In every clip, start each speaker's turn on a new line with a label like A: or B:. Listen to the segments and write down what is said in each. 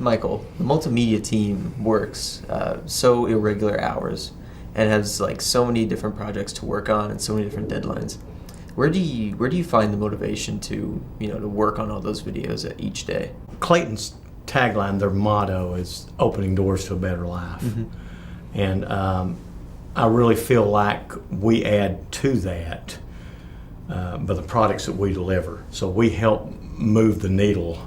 A: Michael, the multimedia team works so irregular hours and has like so many different projects to work on and so many different deadlines. Where do you find the motivation to to work on all those videos each day?
B: Clayton's tagline, their motto, is opening doors to a better life.
A: Mm-hmm.
B: And I really feel like we add to that by the products that we deliver. So we help move the needle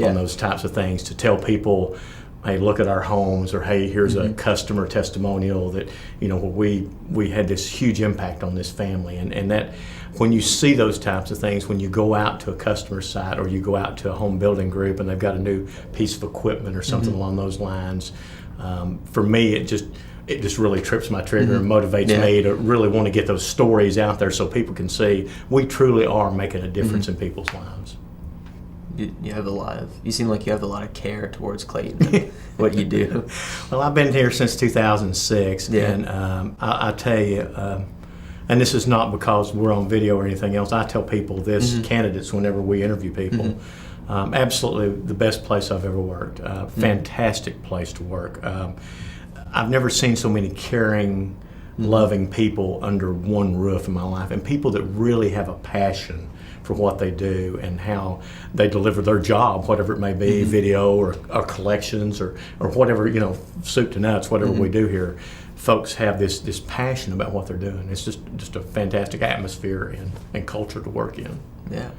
B: on those types of things to tell people, hey, look at our homes, or hey, here's a customer testimonial that we had this huge impact on this family. And that when you see those types of things, when you go out to a customer site or you go out to a home building group and they've got a new piece of equipment or something along those lines, for me it just really trips my trigger and motivates me to really want to get those stories out there so people can see we truly are making a difference in people's lives.
A: You seem like you have a lot of care towards Clayton and what you do.
B: Well, I've been here since 2006, and I tell you, and this is not because we're on video or anything else, I tell people this, candidates, whenever we interview people, absolutely the best place I've ever worked. Fantastic place to work. I've never seen so many caring, loving people under one roof in my life, and people that really have a passion for what they do and how they deliver their job, whatever it may be, video or collections or whatever, soup to nuts, whatever we do here. Folks have this passion about what they're doing. It's just a fantastic atmosphere and culture to work in.
A: Yeah.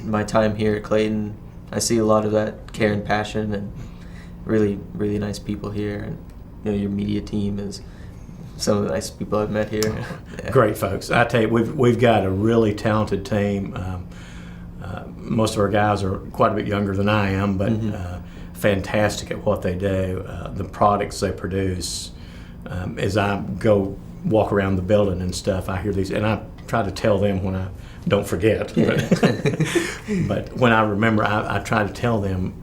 A: My time here at Clayton, I see a lot of that care and passion, and really, really nice people here. And your media team is some of the nice people I've met here.
B: Great folks. I tell you, we've got a really talented team. Most of our guys are quite a bit younger than I am, but fantastic at what they do. The products they produce. As I go walk around the building and stuff, I hear these, and I try to tell them when I don't forget. But when I remember, I try to tell them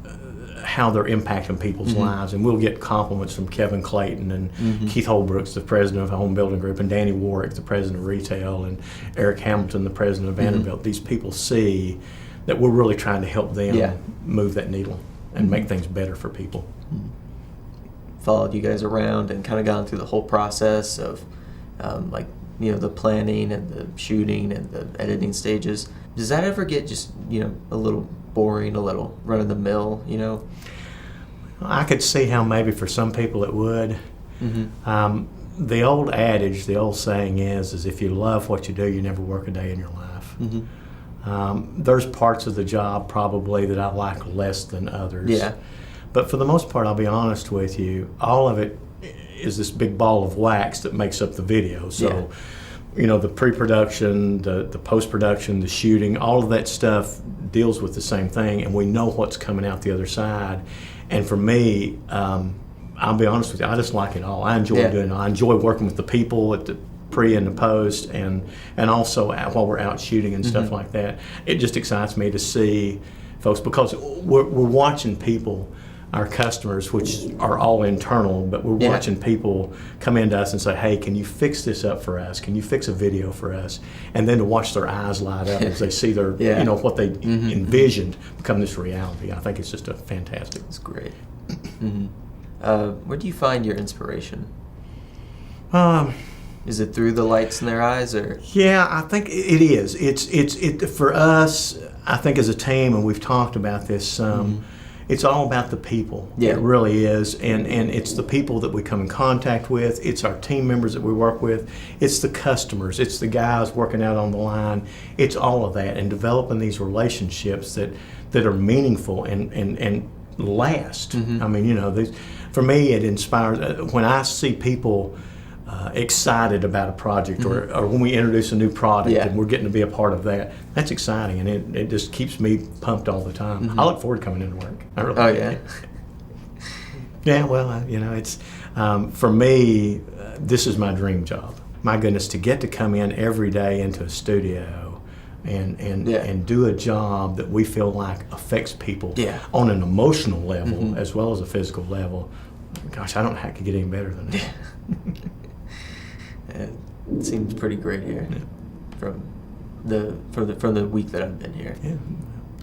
B: how they're impacting people's lives, and we'll get compliments from Kevin Clayton and Keith Holbrooks, the president of the Home Building Group, and Danny Warwick, the president of retail, and Eric Hamilton, the president of Vanderbilt. These people see that we're really trying to help them move that needle and make things better for people.
A: Followed you guys around and kind of gone through the whole process of the planning and the shooting and the editing stages. Does that ever get just a little boring, a little run of the mill?
B: I could see how maybe for some people it would. The old adage, the old saying is if you love what you do, you never work a day in your life. There's parts of the job probably that I like less than others. Yeah. But for the most part, I'll be honest with you, all of it is this big ball of wax that makes up the video. So, the pre-production, the post-production, the shooting, all of that stuff deals with the same thing, and we know what's coming out the other side. And for me, I'll be honest with you, I just like it all. I enjoy doing it. I enjoy working with the people at the pre and the post, and also while we're out shooting and stuff like that. It just excites me to see folks, because we're watching people, our customers, which are all internal, but we're watching people come into us and say, hey, can you fix this up for us? Can you fix a video for us? And then to watch their eyes light up as they see their, what they envisioned become this reality. I think it's just a fantastic.
A: It's great. Where do you find your inspiration? Is it through the lights in their eyes, or?
B: Yeah, I think it is. It's for us, I think as a team, and we've talked about this some, it's all about the people. It really is, and it's the people that we come in contact with. It's our team members that we work with. It's the customers. It's the guys working out on the line. It's all of that, and developing these relationships that are meaningful and last. I mean, for me, it inspires when I see people excited about a project, or when we introduce a new product and we're getting to be a part of that. That's exciting, and it just keeps me pumped all the time. I look forward to coming into work. I really do. Yeah, well, it's for me, this is my dream job. My goodness, to get to come in every day into a studio and do a job that we feel like affects people on an emotional level as well as a physical level. Gosh, I don't know how it could get any better than that.
A: It seems pretty great here from the week that I've been here.
B: Yeah,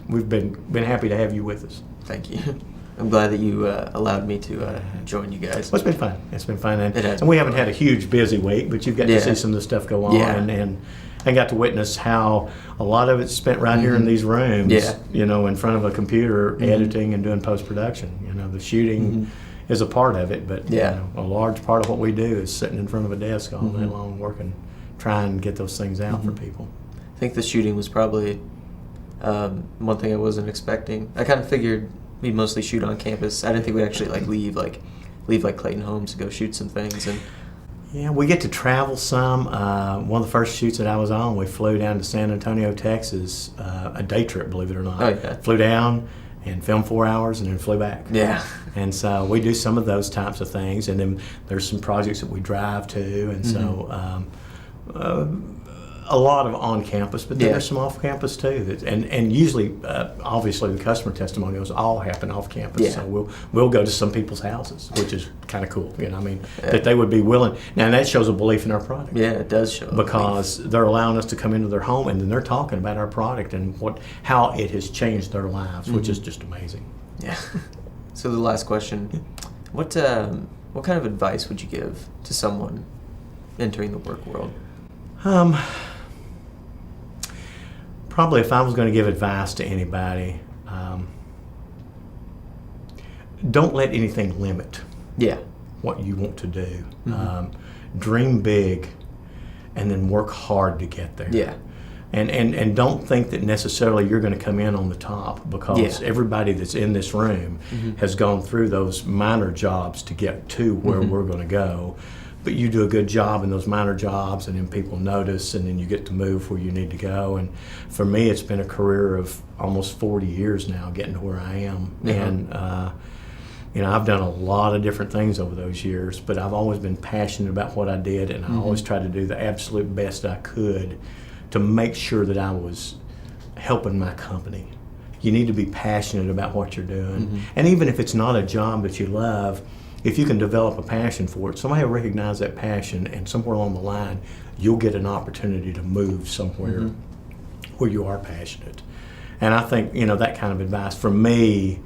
B: we've been happy to have you with us.
A: Thank you. I'm glad that you allowed me to join you guys.
B: Well, it's been fun. It's been fun,
A: It has
B: and we
A: been
B: haven't
A: fun.
B: had a huge busy week, but you've got to see some of the stuff go on, and got to witness how a lot of it's spent right here in these rooms. In front of a computer, editing and doing post production. The shooting is a part of it, but a large part of what we do is sitting in front of a desk all day long, working, trying to get those things out for people.
A: I think the shooting was probably one thing I wasn't expecting. I kind of figured we'd mostly shoot on campus. I didn't think we'd actually leave Clayton Homes to go shoot some things. And
B: yeah, we get to travel some. One of the first shoots that I was on, we flew down to San Antonio, Texas, a day trip, believe it or not.
A: Oh, yeah.
B: Flew down and filmed 4 hours and then flew back.
A: Yeah.
B: And so we do some of those types of things, and then there's some projects that we drive to, and so a lot of on campus, but then there's some off campus too. And usually, obviously, the customer testimonials all happen off campus.
A: Yeah.
B: So we'll go to some people's houses, which is kind of cool. That they would be willing. Now, and that shows a belief in our product.
A: Yeah, it does show.
B: Because they're allowing us to come into their home, and then they're talking about our product and how it has changed their lives, which is just amazing.
A: Yeah. So the last question: what kind of advice would you give to someone entering the work world?
B: Probably if I was going to give advice to anybody, don't let anything limit what you want to do. Dream big and then work hard to get there.
A: Yeah.
B: And don't think that necessarily you're going to come in on the top, because everybody that's in this room has gone through those minor jobs to get to where we're going to go. But you do a good job in those minor jobs, and then people notice, and then you get to move where you need to go. And for me, it's been a career of almost 40 years now getting to where I am. And I've done a lot of different things over those years, but I've always been passionate about what I did, and I always tried to do the absolute best I could to make sure that I was helping my company. You need to be passionate about what you're doing. And even if it's not a job that you love, if you can develop a passion for it, somebody will recognize that passion, and somewhere along the line, you'll get an opportunity to move somewhere where you are passionate. And I think, that kind of advice, for me,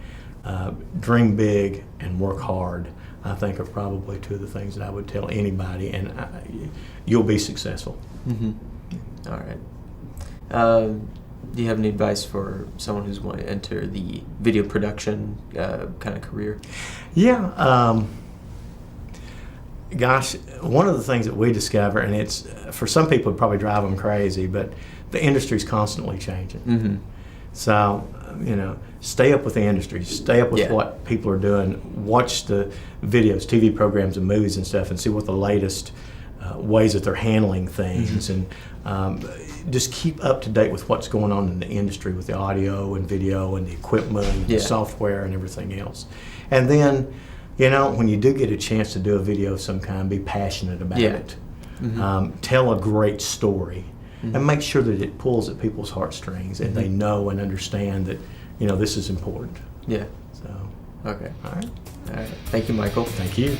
B: dream big and work hard, I think are probably two of the things that I would tell anybody, and you'll be successful.
A: All right. Do you have any advice for someone who's wanting to enter the video production kind of career?
B: Yeah. Gosh, one of the things that we discover, and it's for some people it probably drive them crazy, but the industry's constantly changing. So, stay up with the industry, stay up with what people are doing, watch the videos, TV programs and movies and stuff, and see what the latest ways that they're handling things, and just keep up to date with what's going on in the industry with the audio and video and the equipment and the software and everything else. And then, when you do get a chance to do a video of some kind, be passionate about it. Tell a great story, and make sure that it pulls at people's heartstrings, and they know and understand that, this is important.
A: Yeah.
B: So.
A: Okay.
B: All right.
A: All right. Thank you, Michael.
B: Thank you.